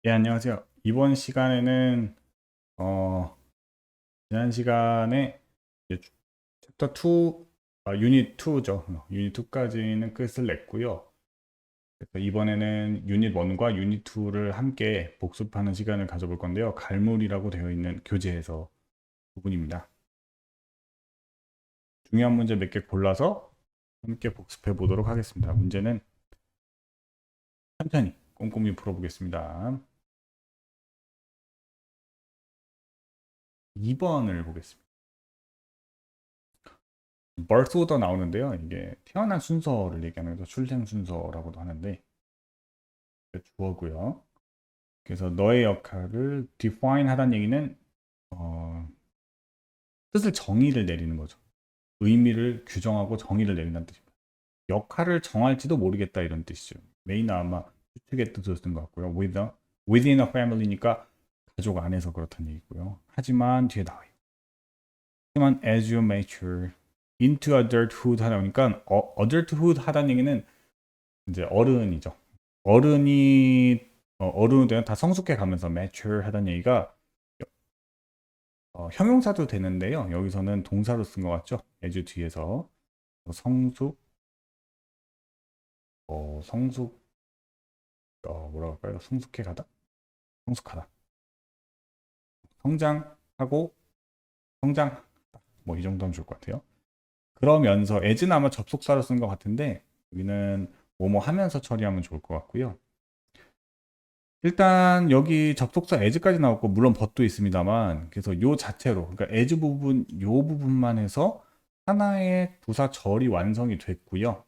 예, 안녕하세요. 이번 시간에는 어, 지난 시간에 이제 챕터 2, 유닛 2죠. 유닛 2까지는 끝을 냈고요. 그래서 이번에는 유닛 1과 유닛 2를 함께 복습하는 시간을 가져볼 건데요. 갈물이라고 되어 있는 교재에서 부분입니다. 중요한 문제 몇 개 골라서 함께 복습해 보도록 하겠습니다. 문제는 천천히 꼼꼼히 풀어보겠습니다. 2번을 보겠습니다. birth order 나오는데요. 이게 태어난 순서를 얘기하는 거죠. 출생 순서라고도 하는데 주어고요. 그래서 너의 역할을 define 하다는 얘기는 뜻을 정의를 내리는 거죠. 의미를 규정하고 정의를 내린다는 뜻입니다. 역할을 정할지도 모르겠다 이런 뜻이죠. 메인은 아마 추측의 뜻으로 쓴 것 같고요. within a family니까 가족 안에서 그렇다는 얘기고요. 하지만 뒤에 나와요. 하지만 as you mature into adulthood 하다 보니까 adulthood 하다는 얘기는 이제 어른이죠. 어른이 되면 다 성숙해 가면서 mature 하다는 얘기가 형용사도 되는데요. 여기서는 동사로 쓴 것 같죠? as 뒤에서 성숙, 성숙, 뭐라고 할까요? 성숙해 가다, 성숙하다, 성장하고 성장, 뭐 이 정도면 좋을 것 같아요. 그러면서 as는 아마 접속사로 쓴 것 같은데 여기는 뭐뭐 하면서 처리하면 좋을 것 같고요. 일단 여기 접속사 as까지 나왔고 물론 but도 있습니다만 그래서 요 자체로 그러니까 as 부분 요 부분만 해서 하나의 부사 절이 완성이 됐고요.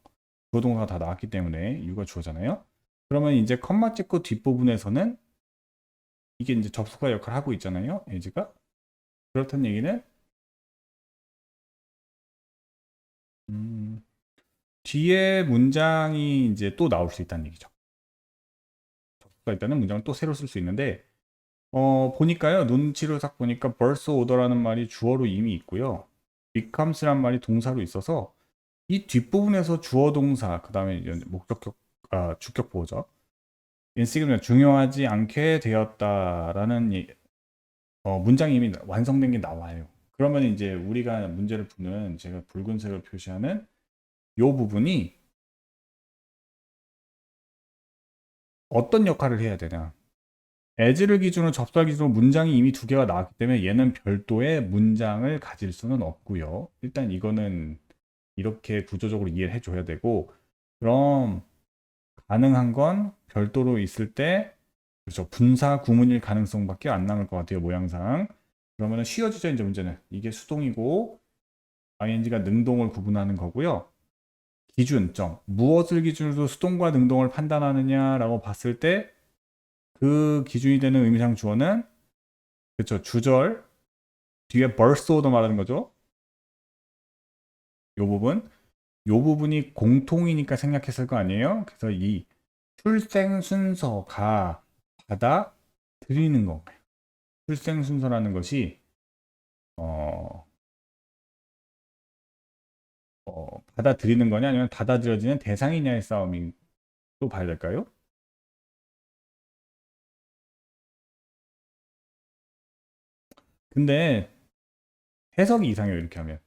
주어 동사가 다 나왔기 때문에 유가 주어잖아요. 그러면 이제 컴마 찍고 뒷부분에서는 이게 이제 접속사 역할을 하고 있잖아요. as가 그렇다는 얘기는 뒤에 문장이 이제 또 나올 수 있다는 얘기죠. 접속사 있다는 문장을 또 새로 쓸 수 있는데 보니까요. 눈치를 딱 보니까 벌써 오더라는 말이 주어로 이미 있고요. becomes란 말이 동사로 있어서 이 뒷부분에서 주어 동사, 그 다음에 목적격, 주격 보호죠. 인시그널 중요하지 않게 되었다라는 문장이 이미 완성된 게 나와요. 그러면 이제 우리가 문제를 푸는 제가 붉은색을 표시하는 이 부분이 어떤 역할을 해야 되냐. as를 기준으로 접수할 기준으로 문장이 이미 두 개가 나왔기 때문에 얘는 별도의 문장을 가질 수는 없고요. 일단 이거는 이렇게 구조적으로 이해를 해줘야 되고 그럼 가능한 건 별도로 있을 때 그렇죠. 분사 구문일 가능성밖에 안 남을 것 같아요. 모양상. 그러면 쉬워지죠. 이제 문제는 이게 수동이고 ing가 능동을 구분하는 거고요. 기준점 무엇을 기준으로 수동과 능동을 판단하느냐라고 봤을 때 그 기준이 되는 의미상 주어는 그렇죠. 주절 뒤에 birth order 말하는 거죠. 요 부분. 요 부분이 공통이니까 생략했을 거 아니에요? 그래서 이 출생 순서가 받아들이는 건가요? 출생 순서라는 것이 어, 받아들이는 거냐 아니면 받아들여지는 대상이냐의 싸움이 또 봐야 될까요? 근데 해석이 이상해요. 이렇게 하면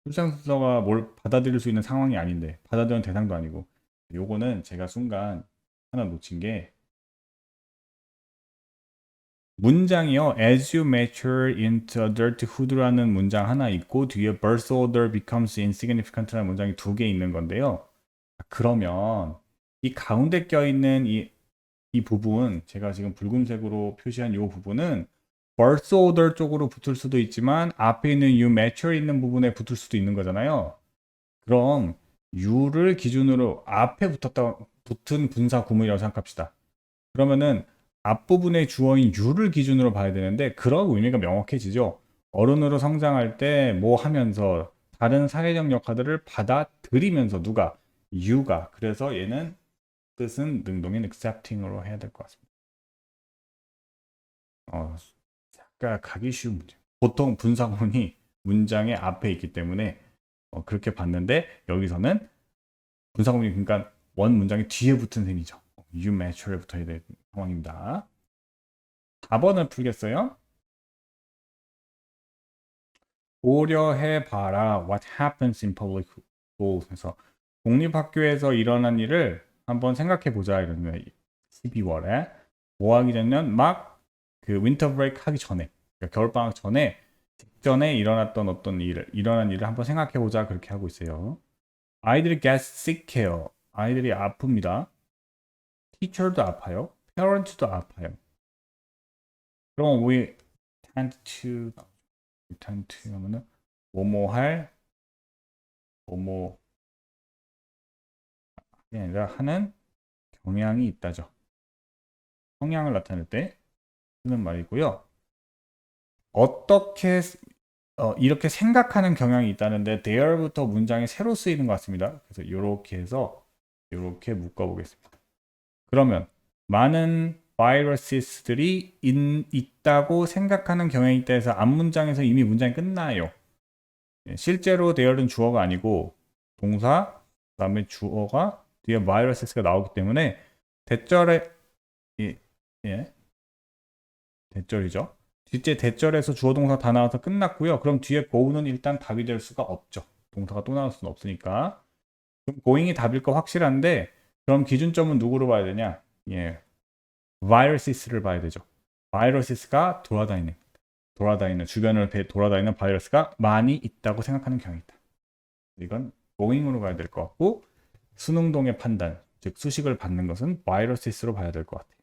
출생 순서가 뭘 받아들일 수 있는 상황이 아닌데 받아들이는 대상도 아니고 요거는 제가 순간 하나 놓친 게 문장이요. As you mature into adulthood라는 문장 하나 있고 뒤에 birth order becomes insignificant라는 문장이 두 개 있는 건데요. 그러면 이 가운데 껴있는 이 부분 제가 지금 붉은색으로 표시한 이 부분은 birth order 쪽으로 붙을 수도 있지만 앞에 있는 you mature 있는 부분에 붙을 수도 있는 거잖아요. 그럼 you를 기준으로 앞에 붙은 분사 구문이라고 생각합시다. 그러면은 앞부분의 주어인 you를 기준으로 봐야 되는데 그런 의미가 명확해지죠. 어른으로 성장할 때 뭐 하면서 다른 사회적 역할들을 받아들이면서 누가 you가 그래서 얘는 뜻은 능동인 accepting으로 해야 될 것 같습니다. 약간 가기 쉬운 문제. 보통 분사구문이 문장의 앞에 있기 때문에 그렇게 봤는데 여기서는 분사구문이 그러니까 원 문장의 뒤에 붙은 셈이죠. you mature에 붙어야 될 상황입니다. 4번을 풀겠어요? 고려해봐라. What happens in public schools. 그래서 공립학교에서 일어난 일을 한번 생각해보자. 이러면 12월에 뭐 하기 전면 막 그 윈터 브레이크 하기 전에, 그러니까 겨울방학 전에 직전에 일어났던 일어난 일을 한번 생각해보자. 그렇게 하고 있어요. 아이들이 get sick해요. 아이들이 아픕니다. teacher도 아파요. parent도 아파요. 그럼 we tend to 하면은 뭐뭐 할 뭐뭐 아니라 하는 경향이 있다죠. 성향을 나타낼 때 쓰는 말이고요. 어떻게 이렇게 생각하는 경향이 있다는데 there부터 문장이 새로 쓰이는 것 같습니다. 그래서 이렇게 해서 이렇게 묶어보겠습니다. 그러면 많은 바이러스들이 있다고 생각하는 경향이 있다 해서 앞문장에서 이미 문장이 끝나요. 실제로 there는 주어가 아니고 동사, 그다음에 주어가 뒤에 바이러스가 나오기 때문에 대절에 예, 대절이죠. 뒤째 대절에서 주어 동사 다 나와서 끝났고요. 그럼 뒤에 go는 일단 답이 될 수가 없죠. 동사가 또 나올 수는 없으니까. 그럼 going이 답일 거 확실한데 그럼 기준점은 누구로 봐야 되냐? 예, virus를 봐야 되죠. virus가 돌아다니는 주변을 돌아다니는 바이러스가 많이 있다고 생각하는 경향이 있다. 이건 going으로 가야 될 것 같고 수능동의 판단, 즉 수식을 받는 것은 virus로 봐야 될 것 같아요.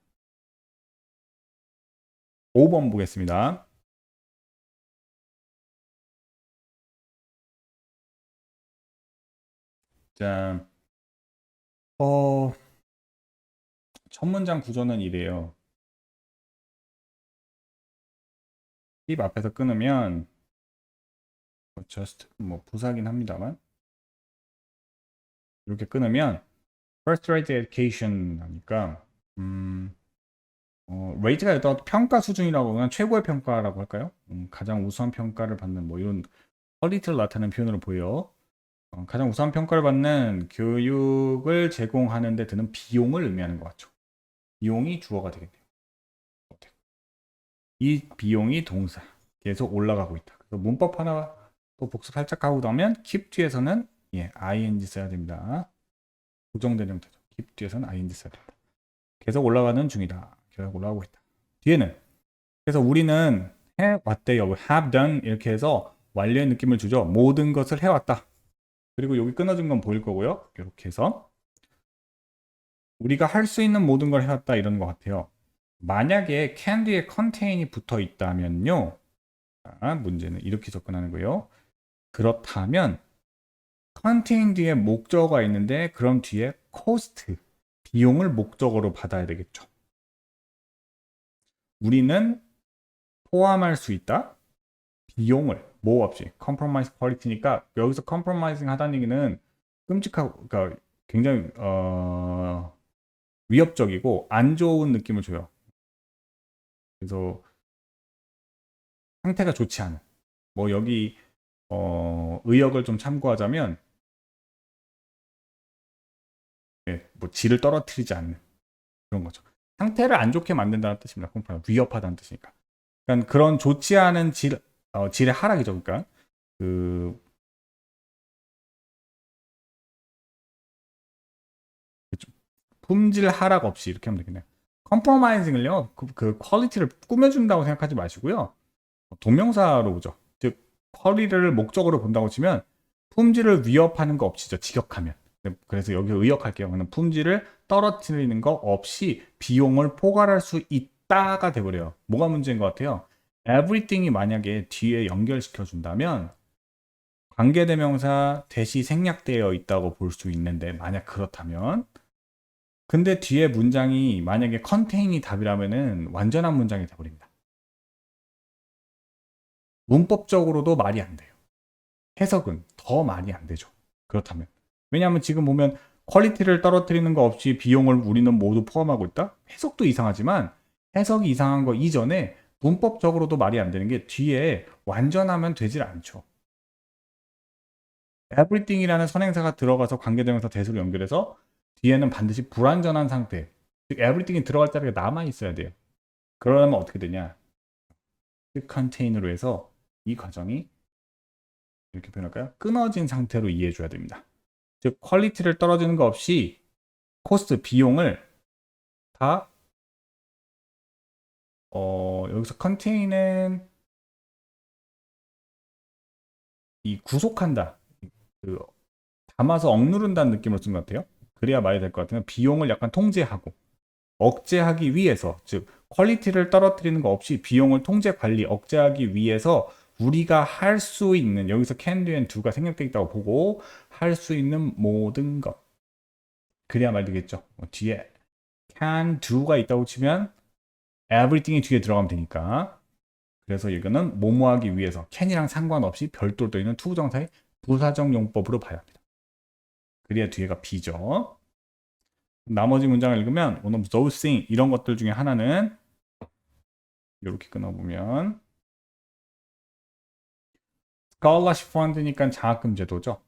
5번 보겠습니다. 자, 첫 문장 구조는 이래요. if 앞에서 끊으면 just 뭐 부사긴 합니다만 이렇게 끊으면 first rate education 하니까 rate가 일단 평가 수준이라고 하면 최고의 평가라고 할까요? 가장 우수한 평가를 받는 뭐 이런 퀄리티를 나타내는 표현으로 보여. 가장 우수한 평가를 받는 교육을 제공하는 데 드는 비용을 의미하는 것 같죠. 비용이 주어가 되겠네요. 이 비용이 동사. 계속 올라가고 있다. 그래서 문법 하나 또 복습 살짝 하고 나면 keep 뒤에서는 ing 써야 됩니다. 고정된 형태죠. keep 뒤에서는 ing 써야 됩니다. 계속 올라가는 중이다. 계속 올라가고 있다. 뒤에는 그래서 우리는 해왔대요. have done 이렇게 해서 완료의 느낌을 주죠. 모든 것을 해왔다. 그리고 여기 끊어진 건 보일 거고요. 이렇게 해서 우리가 할 수 있는 모든 걸 해왔다 이런 것 같아요. 만약에 can 뒤에 contain이 붙어 있다면요. 문제는 이렇게 접근하는 거예요. 그렇다면 contain 뒤에 목적어가 있는데 그럼 뒤에 cost, 비용을 목적어로 받아야 되겠죠. 우리는 포함할 수 있다. 비용을 뭐 없이 compromise quality니까 여기서 compromising 하다는 얘기는 끔찍하고 그러니까 굉장히 위협적이고 안 좋은 느낌을 줘요. 그래서 상태가 좋지 않은 뭐 여기 의역을 좀 참고하자면 뭐 질을 떨어뜨리지 않는 그런 거죠. 상태를 안 좋게 만든다는 뜻입니다. 위협하다는 뜻이니까. 그러니까 그런 좋지 않은 질의 하락이죠. 그러니까 그 품질 하락 없이 이렇게 하면 되겠네요. 컴프로마이징을요. 그 퀄리티를 꾸며준다고 생각하지 마시고요. 동명사로 보죠. 즉 퀄리티를 목적으로 본다고 치면 품질을 위협하는 거 없이죠. 직역하면. 그래서 여기 의역할게요. 품질을 떨어뜨리는 거 없이 비용을 포괄할 수 있다가 돼버려요. 뭐가 문제인 것 같아요? everything이 만약에 뒤에 연결시켜 준다면 관계대명사 대시 생략되어 있다고 볼 수 있는데 만약 그렇다면 근데 뒤에 문장이 만약에 contain이 답이라면은 완전한 문장이 돼버립니다. 문법적으로도 말이 안 돼요. 해석은 더 말이 안 되죠. 그렇다면. 왜냐하면 지금 보면 퀄리티를 떨어뜨리는 거 없이 비용을 우리는 모두 포함하고 있다? 해석도 이상하지만 해석이 이상한 거 이전에 문법적으로도 말이 안 되는 게 뒤에 완전하면 되질 않죠. everything이라는 선행사가 들어가서 관계대명사 대수로 연결해서 뒤에는 반드시 불완전한 상태, 즉 everything이 들어갈 자리가 남아 있어야 돼요. 그러려면 어떻게 되냐? 컨테이너로 해서 이 과정이 이렇게 표현할까요? 끊어진 상태로 이해해 줘야 됩니다. 즉 퀄리티를 떨어지는 거 없이 코스트 비용을 다 여기서 컨테인은 이 구속한다. 그 담아서 억누른다는 느낌으로 쓴 것 같아요. 그래야 말이 될 것 같으면 비용을 약간 통제하고 억제하기 위해서, 즉 퀄리티를 떨어뜨리는 거 없이 비용을 통제 관리 억제하기 위해서 우리가 할 수 있는, 여기서 can do and do가 생략되어 있다고 보고 할 수 있는 모든 것, 그래야 말 되겠죠. 뒤에 can do가 있다고 치면 everything이 뒤에 들어가면 되니까. 그래서 이거는 뭐뭐 하기 위해서 can이랑 상관없이 별도로 또 있는 투부정사의 부사적 용법으로 봐야 합니다. 그래야 뒤에가 B죠. 나머지 문장을 읽으면 one of those things, 이런 것들 중에 하나는 이렇게 끊어보면 scholarship fund니까 장학금 제도죠.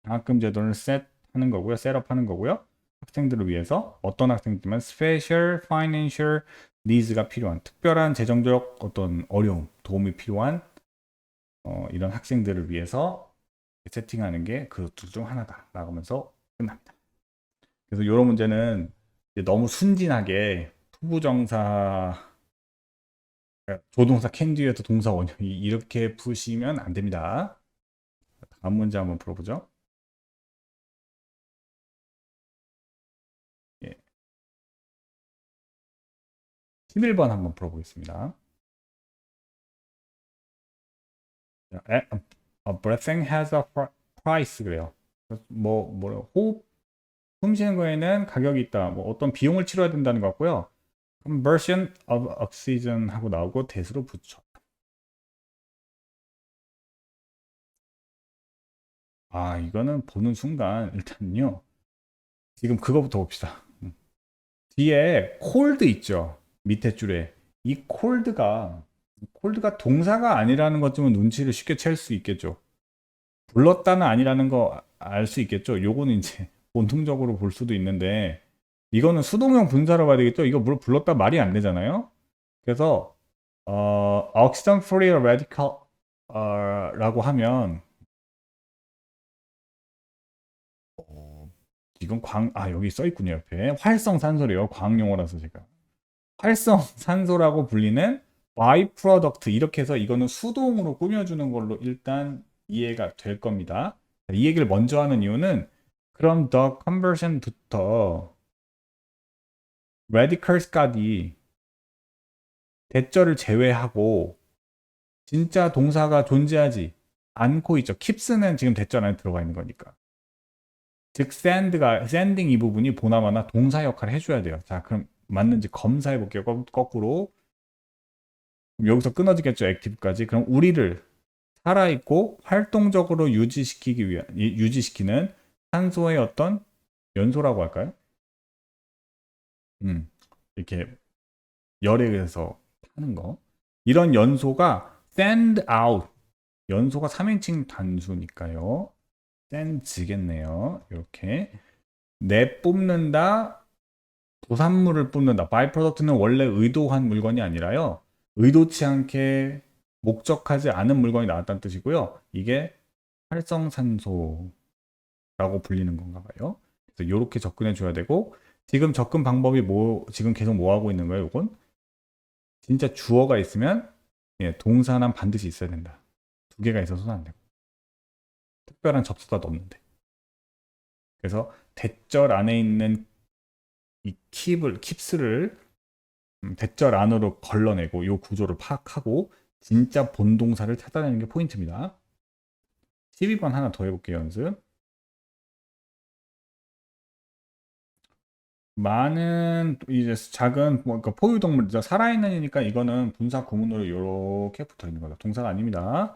장학금 제도를 셋하는 거고요. 셋업하는 거고요. 학생들을 위해서 어떤 학생들만 special financial needs가 필요한, 특별한 재정적 어떤 어려움, 도움이 필요한 이런 학생들을 위해서 세팅하는 게 그것들 중 하나다 라고 하면서 끝납니다. 그래서 이런 문제는 너무 순진하게 투부정사, 조동사 can do에서 동사 원형이 이렇게 푸시면 안 됩니다. 다음 문제 한번 풀어보죠. 예. 11번 한번 풀어보겠습니다. Breathing has a price 그래요. 호흡, 숨 쉬는 거에는 가격이 있다. 뭐 어떤 비용을 치러야 된다는 것 같고요. Conversion of oxygen 하고 나오고 대수로 붙여. 이거는 보는 순간 일단요. 지금 그거부터 봅시다. 뒤에 cold 있죠. 밑에 줄에. 이 cold가 동사가 아니라는 것쯤은 눈치를 쉽게 챌 수 있겠죠. 불렀다는 아니라는 거 알 수 있겠죠. 요거는 이제 본능적으로 볼 수도 있는데 이거는 수동형 분사로 봐야 되겠죠. 이거 불렀다 말이 안 되잖아요. 그래서 oxygen free radical 라고 하면 이건 여기 써 있군요. 옆에 활성 산소래요. 광용어라서 제가 활성 산소라고 불리는 바이 프로덕트, 이렇게 해서 이거는 수동으로 꾸며주는 걸로 일단 이해가 될 겁니다. 이 얘기를 먼저 하는 이유는 그럼 the conversion부터 radicals까지 대절을 제외하고 진짜 동사가 존재하지 않고 있죠. keeps는 지금 대절 안에 들어가 있는 거니까. 즉 sending 이 부분이 보나마나 동사 역할을 해줘야 돼요. 자, 그럼 맞는지 검사해 볼게요. 거꾸로. 여기서 끊어지겠죠. 액티브까지. 그럼 우리를 살아있고 활동적으로 유지시키는 산소의 어떤 연소라고 할까요? 이렇게 열에 의해서 타는 거. 이런 연소가 send out. 연소가 3인칭 단수니까요. send겠네요. 이렇게. 내뿜는다. 도산물을 뿜는다. 바이프로덕트는 원래 의도한 물건이 아니라요. 의도치 않게 목적하지 않은 물건이 나왔다는 뜻이고요. 이게 활성산소라고 불리는 건가 봐요. 그래서 이렇게 접근해 줘야 되고, 지금 접근 방법이 지금 계속 뭐 하고 있는 거예요? 이건 진짜 주어가 있으면 동사는 반드시 있어야 된다. 두 개가 있어서는 안 되고, 특별한 접수가 없는데. 그래서 대절 안에 있는 이 킵스를 대절 안으로 걸러내고 이 구조를 파악하고 진짜 본동사를 찾아내는 게 포인트입니다. 12번 하나 더 해볼게요. 연습. 많은 이제 작은 그러니까 포유동물, 살아있는이니까 이거는 분사 구문으로 이렇게 붙어 있는 거다. 동사가 아닙니다.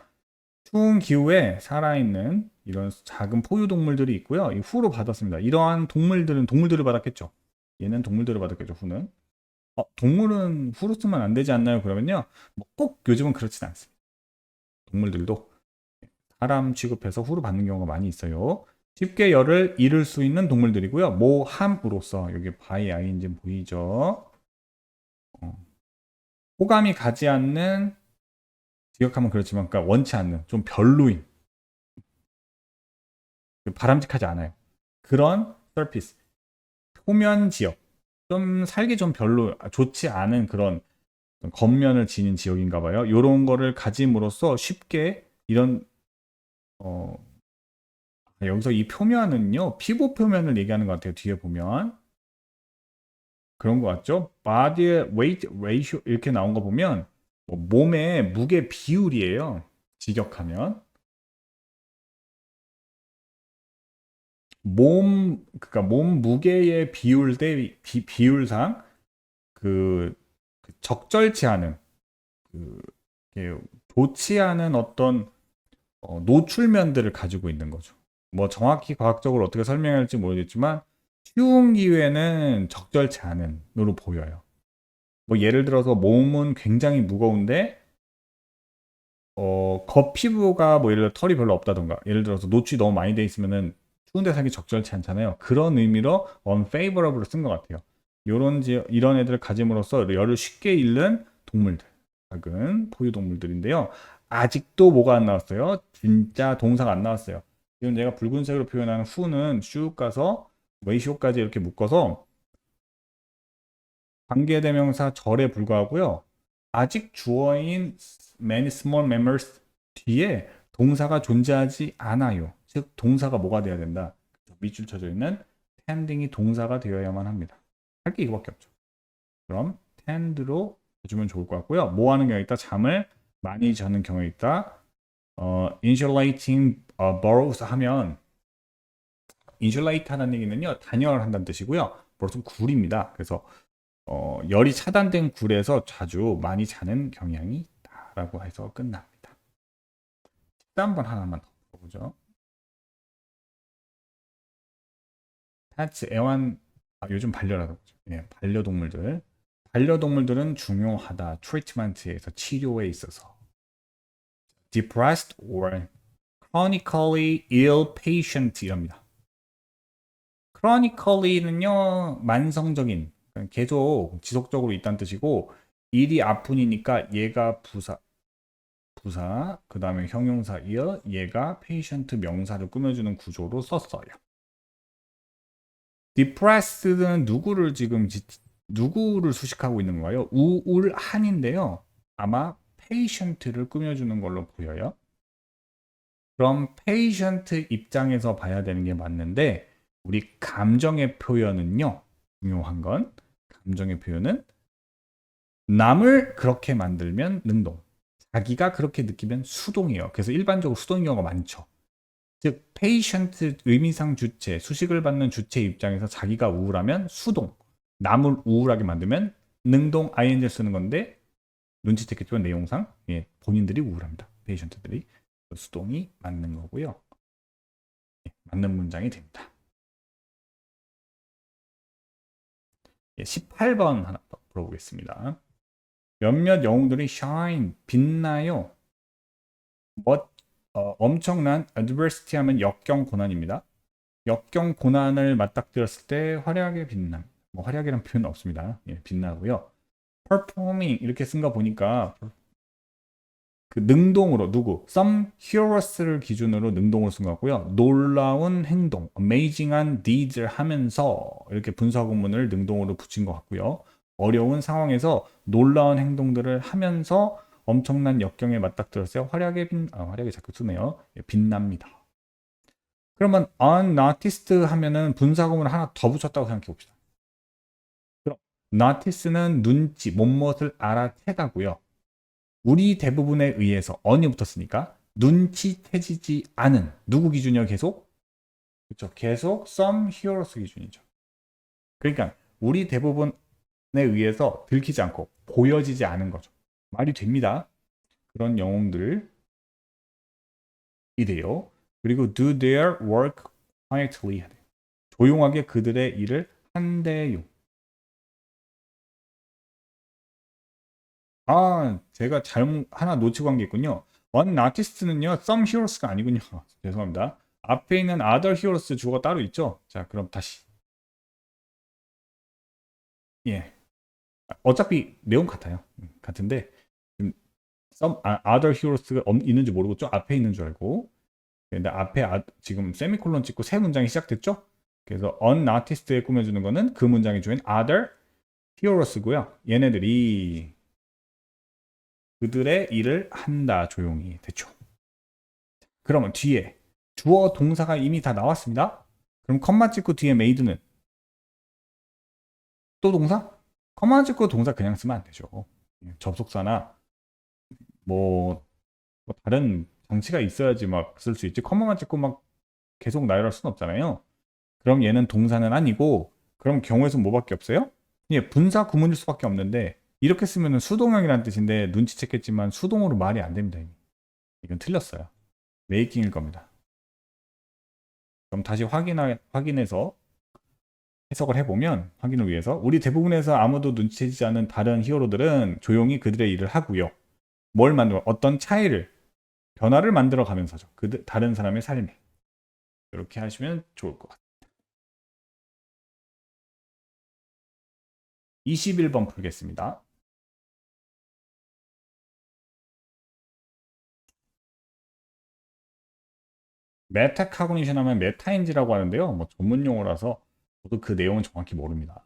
추운 기후에 살아있는 이런 작은 포유동물들이 있고요. 이 후로 받았습니다. 이러한 동물들은 동물들을 받았겠죠. 얘는 동물들을 받았겠죠. 후는. 동물은 후로 쓰면 안 되지 않나요? 그러면요. 꼭 요즘은 그렇진 않습니다. 동물들도 사람 취급해서 후로 받는 경우가 많이 있어요. 쉽게 열을 잃을 수 있는 동물들이고요. 모함으로써, 여기 by ing 보이죠? 호감이 가지 않는, 지역하면 그렇지만, 그러니까 원치 않는, 좀 별로인, 바람직하지 않아요. 그런 surface, 표면 지역, 좀 살기 좀 별로 좋지 않은 그런 겉면을 지닌 지역인가 봐요. 이런 거를 가짐으로써 쉽게 이런 어, 여기서 이 표면은요, 피부 표면을 얘기하는 것 같아요. 뒤에 보면 그런 것 같죠? Body weight ratio 이렇게 나온 거 보면 뭐 몸의 무게 비율이에요. 직역하면 그러니까 몸 무게의 비율 대 비율상 그, 그 적절치 않은 그 이게 좋지 않은 어떤 노출면들을 가지고 있는 거죠. 뭐 정확히 과학적으로 어떻게 설명할지 모르겠지만 쉬운 기회는 적절치 않은 으로 보여요. 뭐 예를 들어서 몸은 굉장히 무거운데 겉피부가 뭐 예를 들어 털이 별로 없다던가 예를 들어서 노출이 너무 많이 돼 있으면은 추운 데 살기 적절치 않잖아요. 그런 의미로 unfavorable을 쓴 것 같아요. 이런 애들을 가짐으로써 열을 쉽게 잃는 동물들, 작은 포유동물들인데요. 아직도 뭐가 안 나왔어요? 진짜 동사가 안 나왔어요. 지금 내가 붉은색으로 표현하는 who는 쭉 가서 ratio까지 이렇게 묶어서 관계대명사 절에 불과하고요. 아직 주어인 many small mammals 뒤에 동사가 존재하지 않아요. 즉 동사가 뭐가 돼야 된다. 밑줄 쳐져 있는 tending이 동사가 되어야만 합니다. 할 게 이거밖에 없죠. 그럼 tend로 해주면 좋을 것 같고요. 뭐 하는 경우에 있다? 잠을 많이 자는 경우에 있다. insulating burrows 하면 insulate 하는 얘기는요. 단열한다는 뜻이고요. burrows는 굴입니다. 그래서 열이 차단된 굴에서 자주 많이 자는 경향이 있다라고 해서 끝납니다. 13번 하나만 더 보죠. 타츠 애완 요즘 반려라고 하죠. 예, 반려동물들. 반려동물들은 중요하다. 트리트먼트에서 치료에 있어서. depressed or chronically ill patient 이랍니다. chronically는요 만성적인 계속 지속적으로 있다는 뜻이고 일이 아픈이니까 얘가 부사, 그 다음에 형용사 이어 얘가 patient 명사를 꾸며주는 구조로 썼어요. depressed는 누구를 수식하고 있는 건가요? 우울한인데요. 아마 patient를 꾸며주는 걸로 보여요. 그럼 patient 입장에서 봐야 되는 게 맞는데 우리 감정의 표현은요. 중요한 건 감정의 표현은 남을 그렇게 만들면 능동, 자기가 그렇게 느끼면 수동이에요. 그래서 일반적으로 수동인 경우가 많죠. 즉 patient 의미상 주체, 수식을 받는 주체 입장에서 자기가 우울하면 수동, 남을 우울하게 만들면 능동 ing를 쓰는 건데 눈치챘겠지만 내용상 예, 본인들이 우울합니다. patient들이 수동이 맞는 거고요. 예, 맞는 문장이 됩니다. 예, 18번 하나 더 물어보겠습니다. 몇몇 영웅들이 shine, 빛나요. 엄청난 adversity 하면 역경 고난입니다. 역경 고난을 맞닥뜨렸을 때 화려하게 빛남. 뭐 화려하게란 표현은 없습니다. 예, 빛나고요. performing 이렇게 쓴 거 보니까 그 능동으로 누구? some heroes를 기준으로 능동으로 쓴 것 같고요. 놀라운 행동, amazing한 deeds를 하면서 이렇게 분사구문을 능동으로 붙인 것 같고요. 어려운 상황에서 놀라운 행동들을 하면서 엄청난 역경에 맞닥뜨렸어요. 화려하게 자꾸 쓰네요. 예, 빛납니다. 그러면 unnoticed 하면은 분사구문을 하나 더 붙였다고 생각해 봅시다. 그럼 notice는 눈치, 못못을 알아채다고요. 우리 대부분에 의해서 on이 붙었으니까 눈치채지지 않은 누구 기준이요? 계속? 그렇죠. 계속 some heroes 기준이죠. 그러니까 우리 대부분에 의해서 들키지 않고 보여지지 않은 거죠. 말이 됩니다. 그런 영웅들이 돼요. 그리고 do their work quietly. 조용하게 그들의 일을 한대요. 제가 잘못 하나 놓치고 간 게 있군요. one artist는요, some heroes가 아니군요. 죄송합니다. 앞에 있는 other heroes 주어가 따로 있죠. 자, 그럼 다시. 예. 어차피 내용 같아요. 같은데 other heroes가 있는지 모르고 좀 앞에 있는 줄 알고 근데 앞에 지금 세미콜론 찍고 새 문장이 시작됐죠? 그래서 an artist에 꾸며주는 거는 그 문장이 주인 other heroes고요. 얘네들이 그들의 일을 한다 조용히 됐죠. 그러면 뒤에 주어 동사가 이미 다 나왔습니다. 그럼 컴마 찍고 뒤에 made는 또 동사? 컴마 찍고 동사 그냥 쓰면 안 되죠. 접속사나 뭐, 뭐 다른 장치가 있어야지 막 쓸 수 있지. 컴마만 찍고 막 계속 나열할 수는 없잖아요. 그럼 얘는 동사는 아니고 그럼 경우의 수 뭐밖에 없어요? 예, 분사 구문일 수밖에 없는데 이렇게 쓰면 수동형이라는 뜻인데 눈치챘겠지만 수동으로 말이 안 됩니다. 이건 틀렸어요. 메이킹일 겁니다. 그럼 다시 확인해서 해석을 해보면 확인을 위해서 우리 대부분에서 아무도 눈치채지 않은 다른 히어로들은 조용히 그들의 일을 하고요. 뭘 만들어 어떤 차이를 변화를 만들어 가면서죠. 다른 사람의 삶에 이렇게 하시면 좋을 것 같아요. 21번 풀겠습니다. 메타카그니션 하면 메타인지라고 하는데요. 뭐 전문 용어라서 저도 그 내용은 정확히 모릅니다.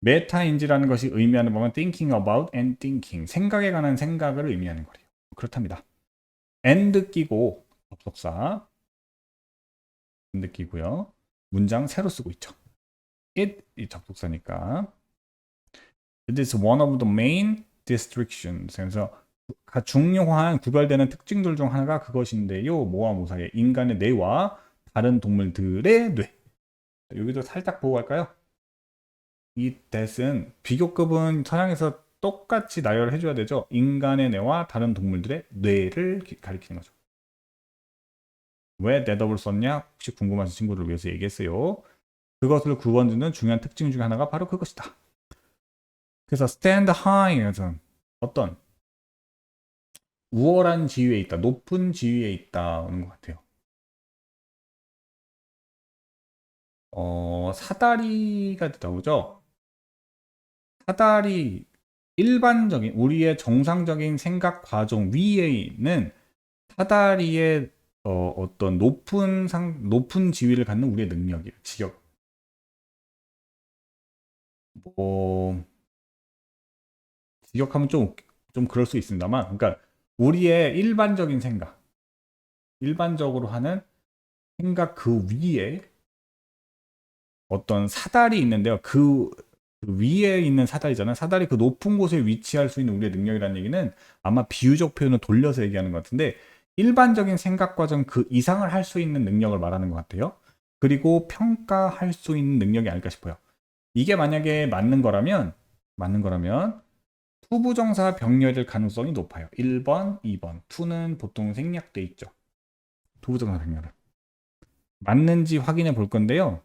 메타인지라는 것이 의미하는 바는 thinking about and thinking. 생각에 관한 생각을 의미하는 거래요. 그렇답니다. and 끼고 접속사 and 끼고요. 문장 새로 쓰고 있죠. it 이 접속사니까 it is one of the main distinctions. 그래서 중요한 구별되는 특징들 중 하나가 그것인데요. 모아 모사의 인간의 뇌와 다른 동물들의 뇌. 여기도 살짝 보고 갈까요? 이 that은 비교급은 서양에서 똑같이 나열을 해줘야 되죠. 인간의 뇌와 다른 동물들의 뇌를 가리키는 거죠. 왜 that업을 썼냐? 혹시 궁금하신 친구들을 위해서 얘기했어요. 그것을 구분짓는 중요한 특징 중 하나가 바로 그것이다. 그래서 stand high에서는 어떤 우월한 지위에 있다, 높은 지위에 있다는 것 같아요. 사다리가 나오죠. 사다리 일반적인 우리의 정상적인 생각 과정 위에 있는 사다리의 어떤 높은 지위를 갖는 우리의 능력이에요. 직역. 뭐 직역하면 좀 그럴 수 있습니다만, 그러니까 우리의 일반적인 생각, 일반적으로 하는 생각 그 위에 어떤 사다리 있는데요. 그 위에 있는 사다리잖아요. 사다리 그 높은 곳에 위치할 수 있는 우리의 능력이라는 얘기는 아마 비유적 표현을 돌려서 얘기하는 것 같은데 일반적인 생각 과정 그 이상을 할 수 있는 능력을 말하는 것 같아요. 그리고 평가할 수 있는 능력이 아닐까 싶어요. 이게 만약에 맞는 거라면 투부정사 병렬일 가능성이 높아요. 1번, 2번. 투는 보통 생략돼 있죠. 투부정사 병렬은. 맞는지 확인해 볼 건데요.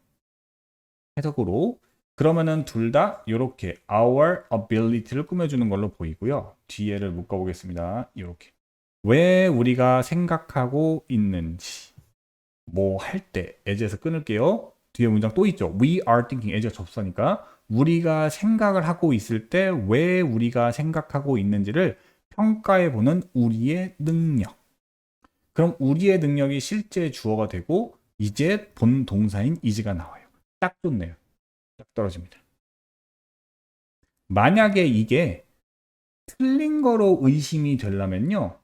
해석으로 그러면은 둘 다 이렇게 our ability를 꾸며주는 걸로 보이고요. 뒤에를 묶어보겠습니다. 이렇게 왜 우리가 생각하고 있는지 뭐 할 때 as에서 끊을게요. 뒤에 문장 또 있죠. We are thinking as가 접수니까 우리가 생각을 하고 있을 때 왜 우리가 생각하고 있는지를 평가해 보는 우리의 능력. 그럼 우리의 능력이 실제 주어가 되고 이제 본 동사인 is가 나와요. 딱 좋네요. 딱 떨어집니다. 만약에 이게 틀린 거로 의심이 되려면요.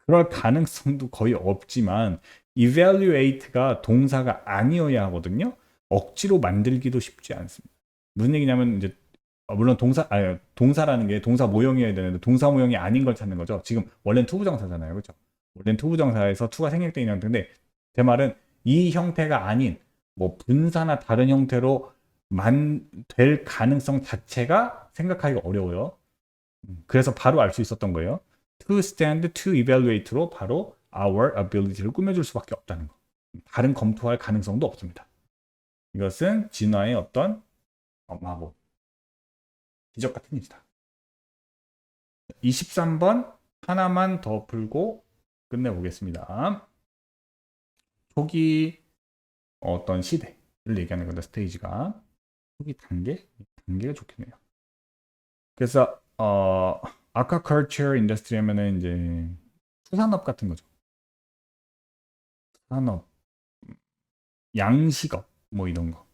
그럴 가능성도 거의 없지만 evaluate가 동사가 아니어야 하거든요. 억지로 만들기도 쉽지 않습니다. 무슨 얘기냐면 이제 물론 동사라는 게 동사 모형이어야 되는데 동사 모형이 아닌 걸 찾는 거죠. 지금 원래는 투부정사잖아요. 그렇죠? 원래는 투부정사에서 투가 생략되어 있는 형태인데 제 말은 이 형태가 아닌 뭐 분사나 다른 형태로 될 가능성 자체가 생각하기가 어려워요. 그래서 바로 알 수 있었던 거예요. To stand, to evaluate로 바로 our ability를 꾸며줄 수밖에 없다는 거. 다른 검토할 가능성도 없습니다. 이것은 진화의 어떤 마법, 기적 같은 일이다. 23번 하나만 더 풀고 끝내보겠습니다. 초기 어떤 시대를 얘기하는 건데 스테이지가 초기 단계가 좋겠네요. 그래서 aquaculture 인더스트리 하면은 이제 수산업 같은 거죠. 산업, 양식업 뭐 이런 거.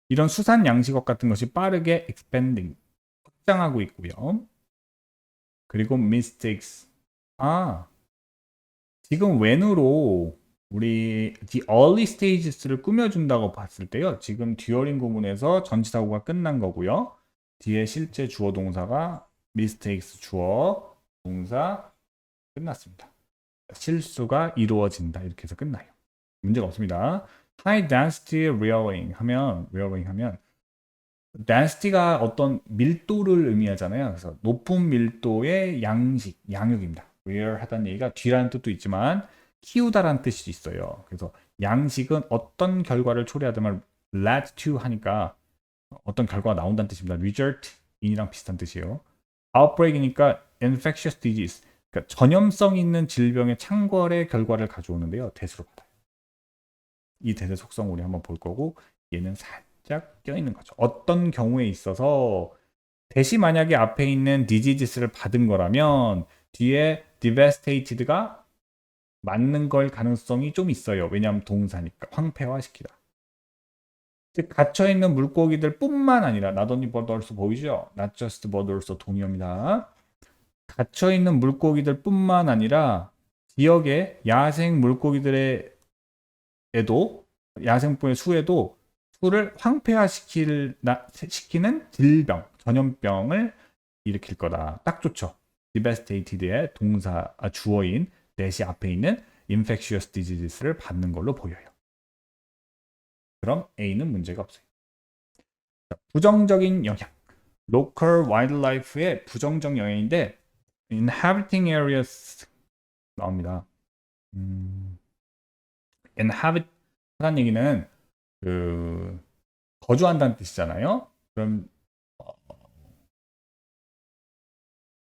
이런 수산 양식업 같은 것이 빠르게 expanding 확장하고 있고요. 그리고 mistakes. 아, 지금 when으로 우리 the early stages를 꾸며준다고 봤을 때요. 지금 듀어링 구문에서 전치사구가 끝난 거고요. 뒤에 실제 주어 동사가 mistakes 주어 동사 끝났습니다. 실수가 이루어진다 이렇게 해서 끝나요. 문제가 없습니다. High density rearing 하면 density가 어떤 밀도를 의미하잖아요. 그래서 높은 밀도의 양식, 양육입니다. rear 하다는 얘기가 뒤라는 뜻도 있지만 키우다라는 뜻이 있어요. 그래서 양식은 어떤 결과를 초래하다면 led to 하니까 어떤 결과가 나온다는 뜻입니다. result in이랑 비슷한 뜻이에요. outbreak이니까 infectious disease, 그러니까 전염성 있는 질병의 창궐의 결과를 가져오는데요. 대수로 받아요. 이 대세 속성 우리 한번 볼 거고 얘는 살짝 껴있는 거죠. 어떤 경우에 있어서 대시 만약에 앞에 있는 diseas를 받은 거라면 뒤에 devastated가 맞는 걸 가능성이 좀 있어요. 왜냐하면 동사니까 황폐화시키다. 즉 갇혀 있는 물고기들 뿐만 아니라 not only but also 보이죠? not just but also 동의어입니다. 갇혀 있는 물고기들 뿐만 아니라 지역의 야생 물고기들의 에도 야생분의 수에도 수를 시키는 질병, 전염병을 일으킬 거다. 딱 좋죠. devastated의 동사 주어인 that이 앞에 있는 infectious diseases를 받는 걸로 보여요. 그럼 A는 문제가 없어요. 자, 부정적인 영향. local wildlife의 부정적 영향인데 inhabiting areas 나옵니다. inhabit 하는 얘기는 그 거주한다는 뜻이잖아요. 그럼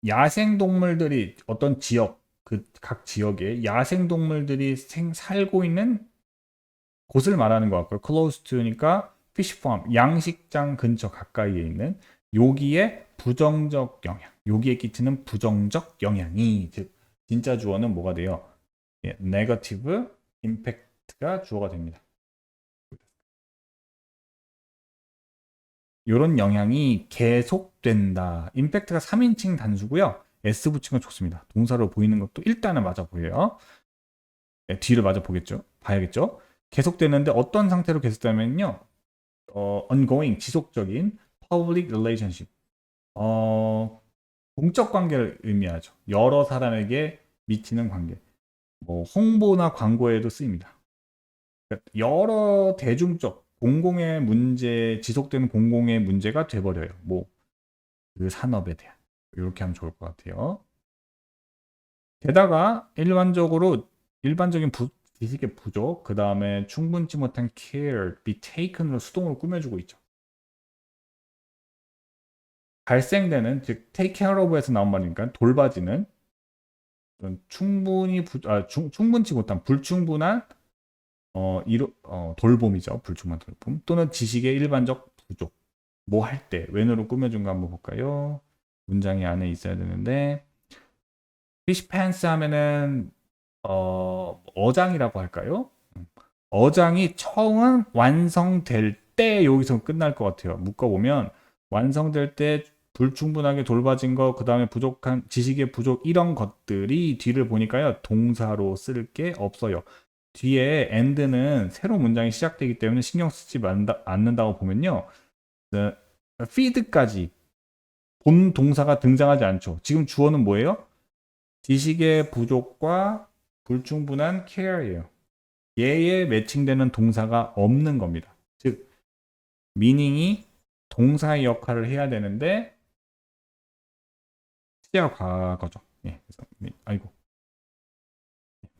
야생 동물들이 어떤 지역 그 각 지역에 야생 동물들이 살고 있는 곳을 말하는 것 같고요. close to니까 fish farm 양식장 근처 가까이에 있는 여기에 부정적 영향, 여기에 끼치는 부정적 영향이 즉 진짜 주어는 뭐가 돼요? 예, negative impact가 주어가 됩니다. 이런 영향이 계속된다. 임팩트가 3인칭 단수고요. S 붙인 건 좋습니다. 동사로 보이는 것도 일단은 맞아 보여요. 네, 뒤를 맞아 보겠죠. 봐야겠죠. 계속되는데 어떤 상태로 계속되면요. ongoing, 지속적인 public relationship. 공적 관계를 의미하죠. 여러 사람에게 미치는 관계. 뭐 홍보나 광고에도 쓰입니다. 그러니까 여러 대중적 공공의 문제, 지속되는 공공의 문제가 돼버려요. 뭐 그 산업에 대한 이렇게 하면 좋을 것 같아요. 게다가 일반적인 지식의 부족, 그 다음에 충분치 못한 care, be taken으로 수동으로 꾸며주고 있죠. 발생되는 즉 take care of에서 나온 말이니까 돌봐지는 충분치 못한 불충분한 돌봄이죠. 불충분한 돌봄 또는 지식의 일반적 부족. 뭐 할 때 웬으로 꾸며준 거 한번 볼까요? 문장이 안에 있어야 되는데 fish pants 하면은 어장이라고 할까요? 어장이 처음 완성될 때 여기서 끝날 것 같아요. 묶어보면 완성될 때 불충분하게 돌봐진 거, 그 다음에 부족한 지식의 부족 이런 것들이 뒤를 보니까요 동사로 쓸 게 없어요. 뒤에 end는 새로 문장이 시작되기 때문에 신경 쓰지 않는다고 보면요. feed까지 본 동사가 등장하지 않죠. 지금 주어는 뭐예요? 지식의 부족과 불충분한 care예요. 얘에 매칭되는 동사가 없는 겁니다. 즉 meaning이 동사의 역할을 해야 되는데 시제가 과거죠. 예, 그래서 아이고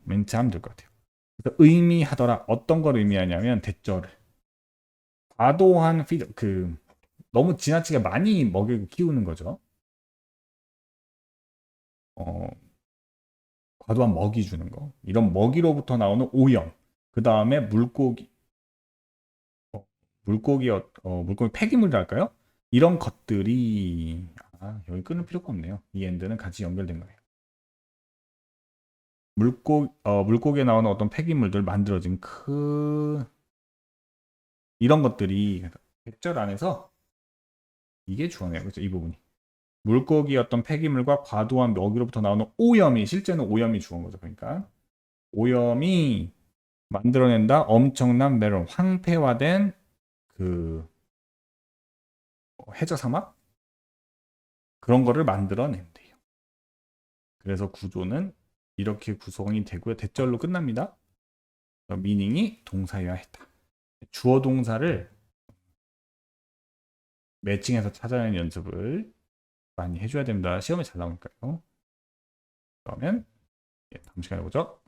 멘트 하면 될 것 같아요. 그래서 의미하더라. 어떤 걸 의미하냐면 대절을 과도한 피드 너무 지나치게 많이 먹이고 키우는 거죠. 어, 과도한 먹이 주는 거. 이런 먹이로부터 나오는 오염. 그 다음에 물고기 폐기물이랄까요? 이런 것들이 여기 끊을 필요가 없네요. 이 end는 같이 연결된 거예요. 물고기에 나오는 어떤 폐기물들 만들어진 이런 것들이 백절 안에서 이게 주어네요. 그렇죠? 이 부분이. 물고기 어떤 폐기물과 과도한 먹이로부터 나오는 오염이, 실제는 오염이 주어인 거죠. 그러니까 오염이 만들어낸다 엄청난 메론, 황폐화된 그 해저 사막 그런 거를 만들어낸대요. 그래서 구조는 이렇게 구성이 되고요. 대절로 끝납니다. 미닝이 동사여야했다. 주어 동사를 매칭해서 찾아내는 연습을 많이 해줘야 됩니다. 시험에 잘 나오니까요. 그러면 다음 시간에 보죠.